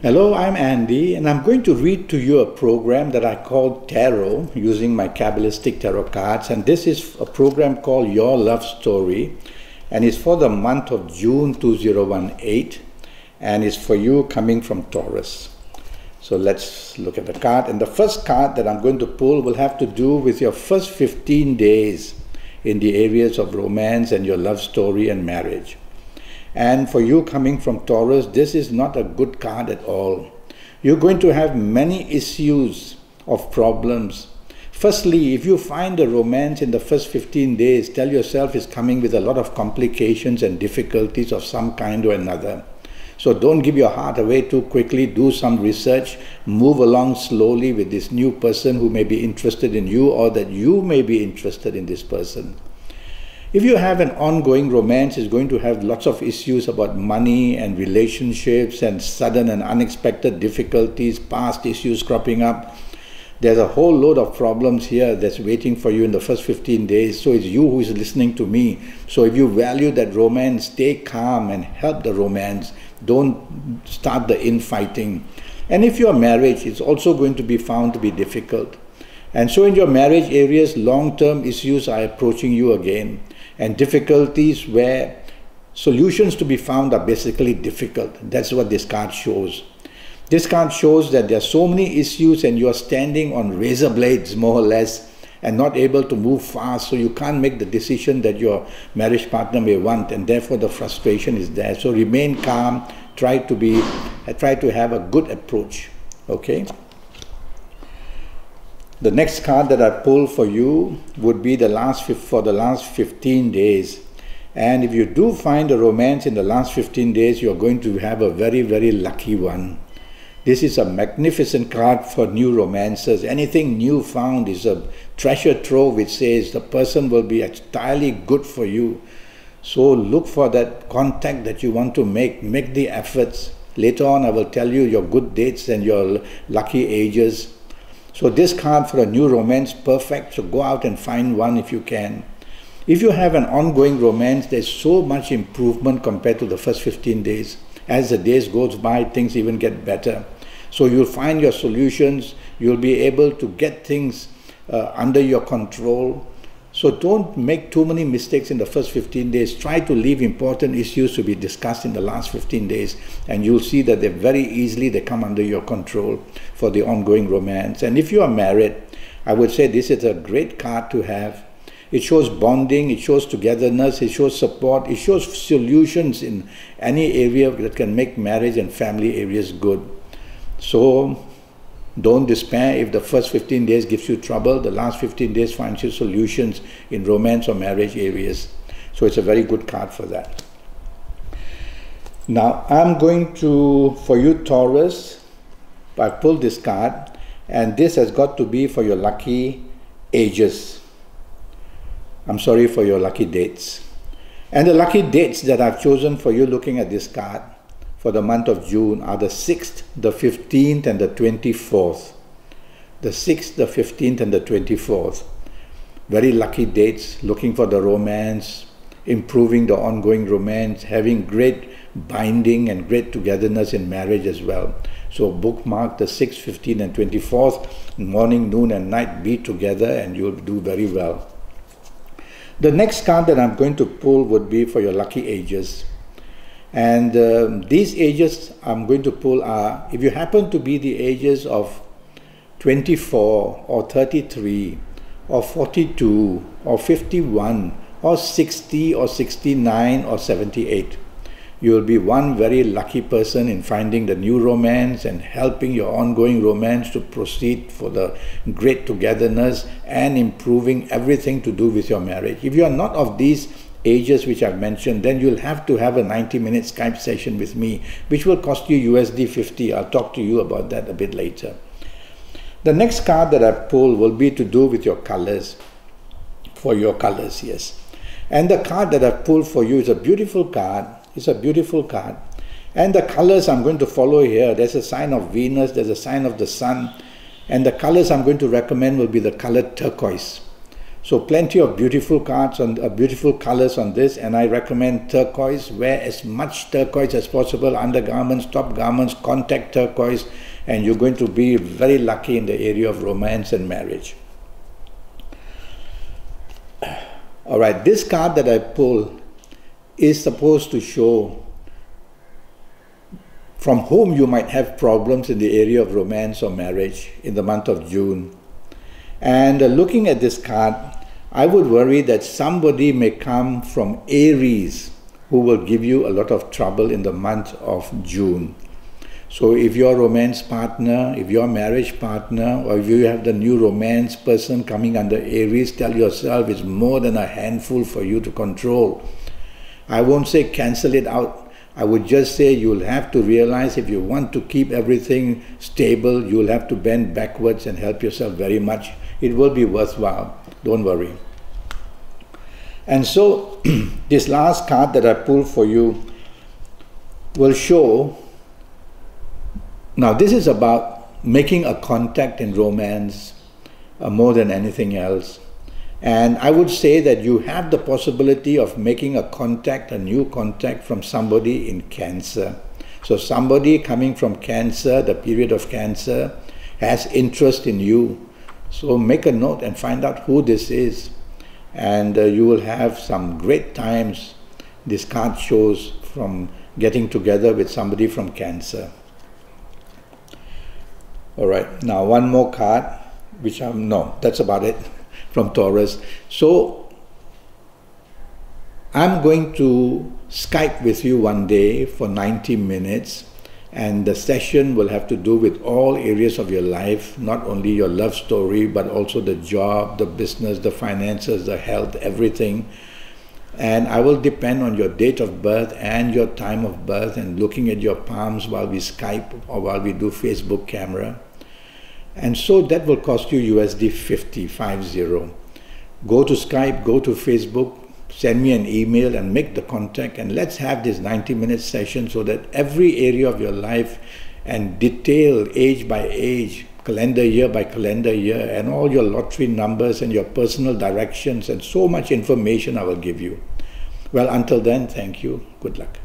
Hello, I'm Andy, and I'm going to read to you a program that I call Tarot using my Kabbalistic tarot cards. And this is a program called Your Love Story, and it's for the month of June 2018, and it's for you coming from Taurus. So let's look at the card. And the first card that I'm going to pull will have to do with your first 15 days in the areas of romance and your love story and marriage. And for you coming from Taurus, this is not a good card at all. You're going to have many issues of problems. Firstly, if you find a romance in the first 15 days, tell yourself it's coming with a lot of complications and difficulties of some kind or another. So don't give your heart away too quickly. Do some research. Move along slowly with this new person who may be interested in you, or that you may be interested in this person. If you have an ongoing romance, it's going to have lots of issues about money and relationships and sudden and unexpected difficulties, past issues cropping up. There's a whole load of problems here that's waiting for you in the first 15 days. So it's you who is listening to me. So if you value that romance, stay calm and help the romance. Don't start the infighting. And if your marriage is also going to be found to be difficult. And so in your marriage areas, long-term issues are approaching you again. And difficulties where solutions to be found are basically difficult. That's what this card shows. This card shows that there are so many issues and you are standing on razor blades more or less and not able to move fast, so you can't make the decision that your marriage partner may want, and therefore the frustration is there. So remain calm, try to have a good approach. Okay? The next card that I pull for you would be for the last 15 days. And if you do find a romance in the last 15 days, you're going to have a very, very lucky one. This is a magnificent card for new romances. Anything new found is a treasure trove which says the person will be entirely good for you. So look for that contact that you want to make. Make the efforts. Later on I will tell you your good dates and your lucky ages. So this card for a new romance, perfect. So go out and find one if you can. If you have an ongoing romance, there's so much improvement compared to the first 15 days. As the days goes by, things even get better. So you'll find your solutions. You'll be able to get things under your control. So don't make too many mistakes in the first 15 days. Try to leave important issues to be discussed in the last 15 days. And you'll see that they come under your control for the ongoing romance. And if you are married, I would say this is a great card to have. It shows bonding, it shows togetherness, it shows support, it shows solutions in any area that can make marriage and family areas good. So don't despair if the first 15 days gives you trouble. The last 15 days finds you solutions in romance or marriage areas. So it's a very good card for that. Now I'm going to, for you Taurus, I pulled this card, and this has got to be for your lucky ages. I'm sorry, for your lucky dates. And the lucky dates that I've chosen for you looking at this card for the month of June are the 6th, the 15th, and the 24th. The 6th, the 15th, and the 24th. Very lucky dates, looking for the romance, improving the ongoing romance, having great binding and great togetherness in marriage as well. So bookmark the 6th, 15th, and 24th. Morning, noon, and night, be together and you'll do very well. The next card that I'm going to pull would be for your lucky ages. And these ages I'm going to pull are, if you happen to be the ages of 24 or 33 or 42 or 51 or 60 or 69 or 78, you will be one very lucky person in finding the new romance and helping your ongoing romance to proceed for the great togetherness and improving everything to do with your marriage. If you are not of these ages which I've mentioned, then you'll have to have a 90-minute Skype session with me, which will cost you USD 50. I'll talk to you about that a bit later. The next card that I pull will be to do with your colors, for your colors, yes. And the card that I pulled for you is a beautiful card. It's a beautiful card. And the colors I'm going to follow here, there's a sign of Venus, there's a sign of the sun, and the colors I'm going to recommend will be the color turquoise. So plenty of beautiful cards on beautiful colors on this, and I recommend turquoise. Wear as much turquoise as possible, undergarments, top garments, contact turquoise, and you're going to be very lucky in the area of romance and marriage. All right, this card that I pull is supposed to show from whom you might have problems in the area of romance or marriage in the month of June. And looking at this card, I would worry that somebody may come from Aries who will give you a lot of trouble in the month of June. So if your romance partner, if your marriage partner, or if you have the new romance person coming under Aries, tell yourself it's more than a handful for you to control. I won't say cancel it out. I would just say you'll have to realize if you want to keep everything stable, you'll have to bend backwards and help yourself very much. It will be worthwhile. Don't worry. And so this last card that I pulled for you will show. Now this is about making a contact in romance more than anything else. And I would say that you have the possibility of making a contact, a new contact from somebody in Cancer. So somebody coming from Cancer, the period of Cancer, has interest in you. So make a note and find out who this is. And you will have some great times, this card shows, from getting together with somebody from Cancer. All right, now one more card, which no, that's about it, from Taurus. So I'm going to Skype with you one day for 90 minutes, and the session will have to do with all areas of your life, not only your love story, but also the job, the business, the finances, the health, everything. And I will depend on your date of birth and your time of birth, and looking at your palms while we Skype or while we do Facebook camera. And so that will cost you USD 50. Go to Skype, go to Facebook, send me an email and make the contact, and let's have this 90-minute session so that every area of your life and detail age by age, calendar year by calendar year, and all your lottery numbers and your personal directions and so much information I will give you. Well, until then, thank you. Good luck.